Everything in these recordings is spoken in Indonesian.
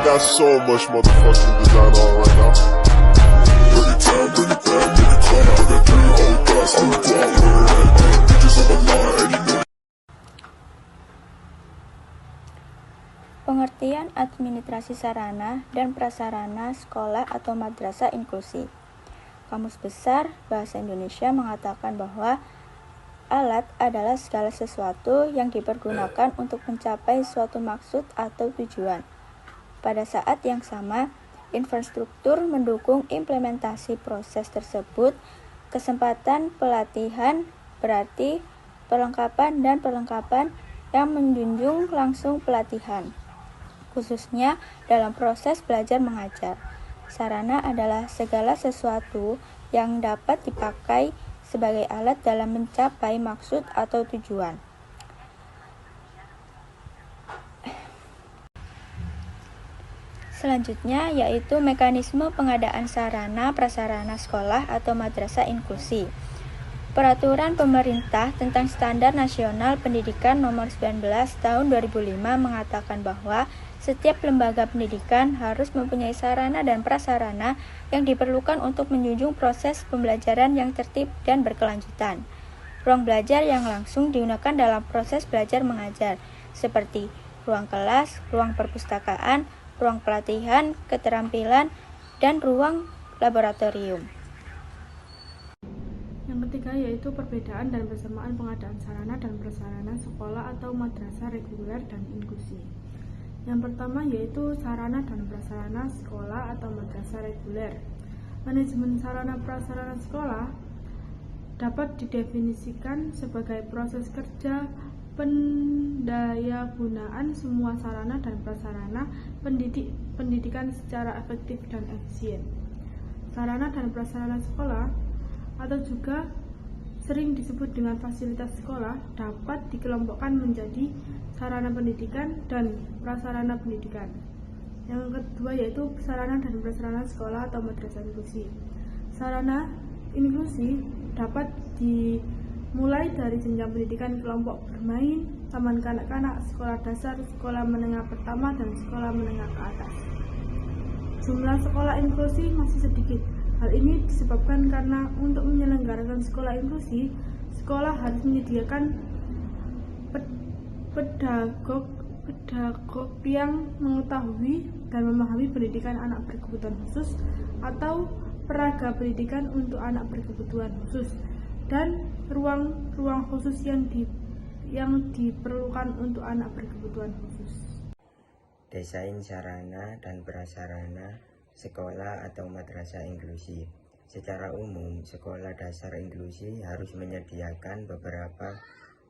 got so much motherfucking design on right now. Bring it down, bring it back, make it clap. I got 3 whole thoughts on the block, bitches on my line, and you know. Pengertian administrasi sarana dan prasarana sekolah atau madrasah inklusi. Kamus Besar Bahasa Indonesia mengatakan bahwa alat adalah segala sesuatu yang dipergunakan untuk mencapai suatu maksud atau tujuan. Pada saat yang sama, infrastruktur mendukung implementasi proses tersebut. Kesempatan pelatihan berarti perlengkapan dan perlengkapan yang menjunjung langsung pelatihan, khususnya dalam proses belajar mengajar. Sarana adalah segala sesuatu yang dapat dipakai sebagai alat dalam mencapai maksud atau tujuan. Selanjutnya yaitu mekanisme pengadaan sarana prasarana sekolah atau madrasah inklusi. Peraturan Pemerintah tentang Standar Nasional Pendidikan Nomor 19 Tahun 2005 mengatakan bahwa setiap lembaga pendidikan harus mempunyai sarana dan prasarana yang diperlukan untuk menjunjung proses pembelajaran yang tertib dan berkelanjutan. Ruang belajar yang langsung digunakan dalam proses belajar mengajar, seperti ruang kelas, ruang perpustakaan, ruang pelatihan, keterampilan, dan ruang laboratorium. Yang ketiga yaitu perbedaan dan persamaan pengadaan sarana dan prasarana sekolah atau madrasah reguler dan inklusi. Yang pertama yaitu sarana dan prasarana sekolah atau madrasah reguler. Manajemen sarana prasarana sekolah dapat didefinisikan sebagai proses kerja pendayagunaan semua sarana dan prasarana pendidikan secara efektif dan efisien. Sarana dan prasarana sekolah atau juga sering disebut dengan fasilitas sekolah dapat dikelompokkan menjadi sarana pendidikan dan prasarana pendidikan. Yang kedua yaitu sarana dan prasarana sekolah atau madrasah inklusi. Sarana inklusi dapat dimulai dari jenjang pendidikan kelompok bermain, taman kanak-kanak, sekolah dasar, sekolah menengah pertama, dan sekolah menengah ke atas. Jumlah sekolah inklusi masih sedikit. Hal ini disebabkan karena untuk menyelenggarakan sekolah inklusi, sekolah harus menyediakan pedagog yang mengetahui dan memahami pendidikan anak berkebutuhan khusus atau peraga pendidikan untuk anak berkebutuhan khusus, dan ruang-ruang khusus yang diperlukan untuk anak berkebutuhan khusus. Desain sarana dan prasarana sekolah atau madrasah inklusi. Secara umum, sekolah dasar inklusi harus menyediakan beberapa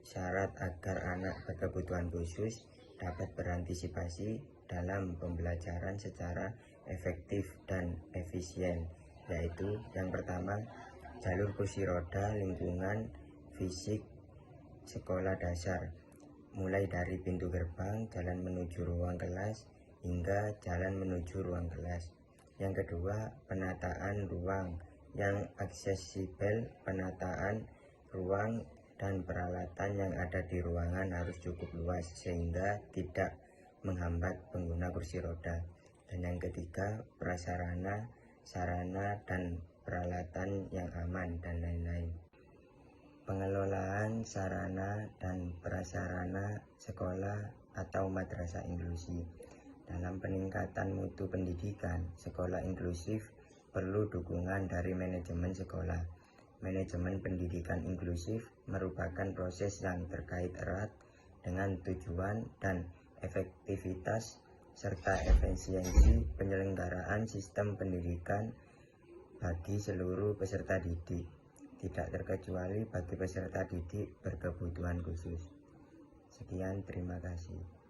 syarat agar anak berkebutuhan khusus dapat berantisipasi dalam pembelajaran secara efektif dan efisien, yaitu yang pertama, jalur kursi roda lingkungan fisik sekolah dasar, mulai dari pintu gerbang, jalan menuju ruang kelas, hingga jalan menuju ruang kelas. Yang kedua, penataan ruang yang aksesibel. Penataan ruang dan peralatan yang ada di ruangan harus cukup luas sehingga tidak menghambat pengguna kursi roda. Dan yang ketiga, prasarana, sarana dan peralatan yang aman, dan lain-lain. Pengelolaan sarana dan prasarana sekolah atau madrasah inklusi. Dalam peningkatan mutu pendidikan, sekolah inklusif perlu dukungan dari manajemen sekolah. Manajemen pendidikan inklusif merupakan proses yang terkait erat dengan tujuan dan efektivitas serta efisiensi penyelenggaraan sistem pendidikan bagi seluruh peserta didik, tidak terkecuali bagi peserta didik berkebutuhan khusus. Sekian, terima kasih.